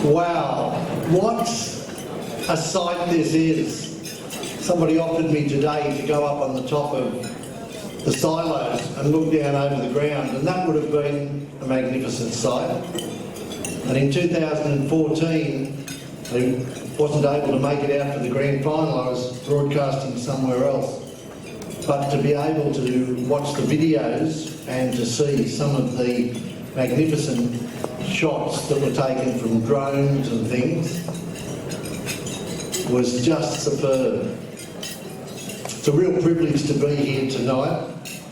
Wow, what a sight this is. Somebody offered me today to go up on the top of the silos and look down over the ground, and that would have been a magnificent sight. And in 2014, I wasn't able to make it out for the grand final. I was broadcasting somewhere else. But to be able to watch the videos and to see some of the magnificent shots that were taken from drones and things was just superb. It's a real privilege to be here tonight.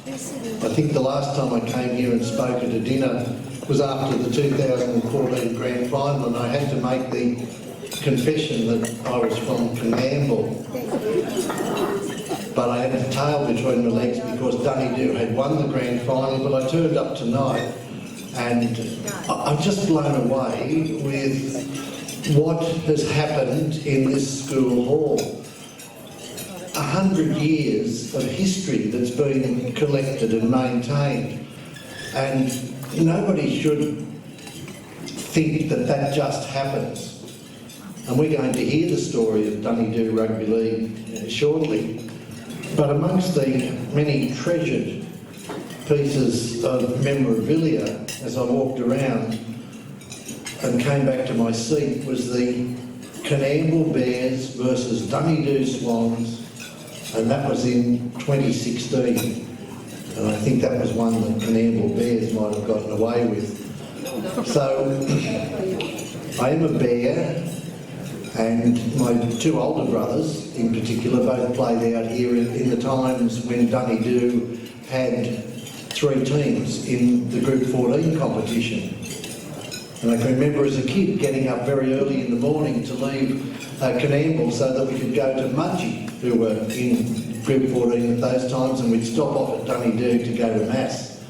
I think the last time I came here and spoke at a dinner was after the 2014 grand final, and I had to make the confession that I was from Coonamble. But I had a tail between my legs because Dunedoo had won the grand final, but I turned up tonight and I'm just blown away with what has happened in this school hall. 100 years of history that's been collected and maintained, and nobody should think that that just happens. And we're going to hear the story of Dunedoo Rugby League shortly. But amongst the many treasured pieces of memorabilia as I walked around and came back to my seat was the Coonamble Bears versus Dunedoo Swans, and that was in 2016. And I think that was one that Coonamble Bears might have gotten away with. So I am a Bear, and my two older brothers in particular both played out here in the times when Dunedoo had 3 teams in the Group 14 competition. And I can remember as a kid getting up very early in the morning to leave Coonamble so that we could go to Mudgee, who were in Group 14 at those times, and we'd stop off at Dunedoo to go to Mass.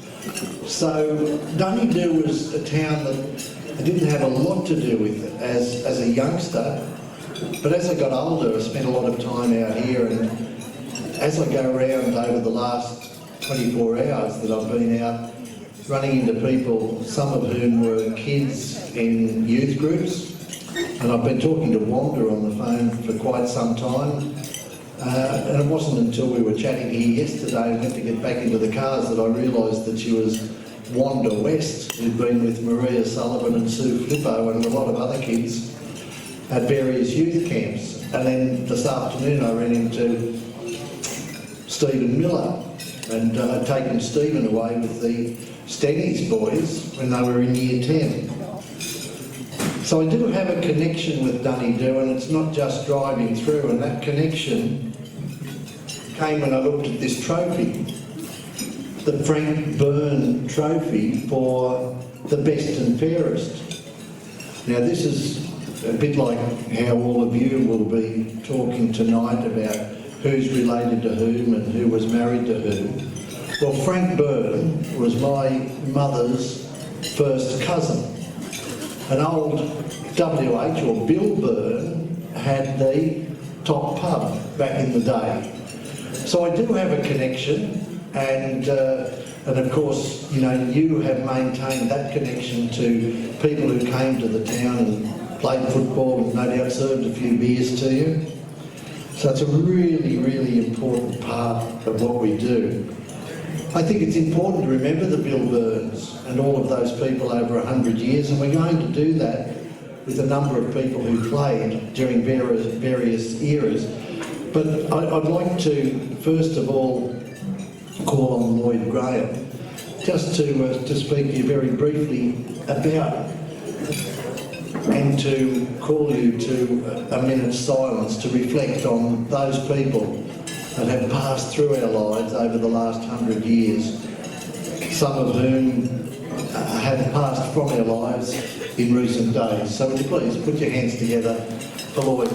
So Dunedoo was a town that I didn't have a lot to do with as a youngster, but as I got older I spent a lot of time out here, and as I go around over the last 24 hours that I've been out running into people, some of whom were kids in youth groups, and I've been talking to Wanda on the phone for quite some time, and it wasn't until we were chatting here yesterday and went to get back into the cars that I realised that she was Wanda West, who'd been with Maria Sullivan and Sue Flippo and a lot of other kids at various youth camps. And then this afternoon I ran into Stephen Miller, and I'd taken Stephen away with the Stennies boys when they were in year 10. So I do have a connection with Dunedoo, and it's not just driving through, and that connection came when I looked at this trophy, the Frank Byrne trophy for the best and fairest. Now this is a bit like how all of you will be talking tonight about who's related to whom and who was married to whom. Well, Frank Byrne was my mother's first cousin. An old WH, or Bill Byrne, had the top pub back in the day. So I do have a connection, and of course, you know, you have maintained that connection to people who came to the town and played football and no doubt served a few beers to you. So it's a really, really important part of what we do. I think it's important to remember the Bill Byrnes and all of those people over 100 years, and we're going to do that with a number of people who played during various eras. But I'd like to, first of all, call on Lloyd Graham just to speak to you very briefly about, and to call you to a minute's silence to reflect on those people that have passed through our lives over the last 100 years, some of whom have passed from our lives in recent days. So would you please put your hands together for Lloyd.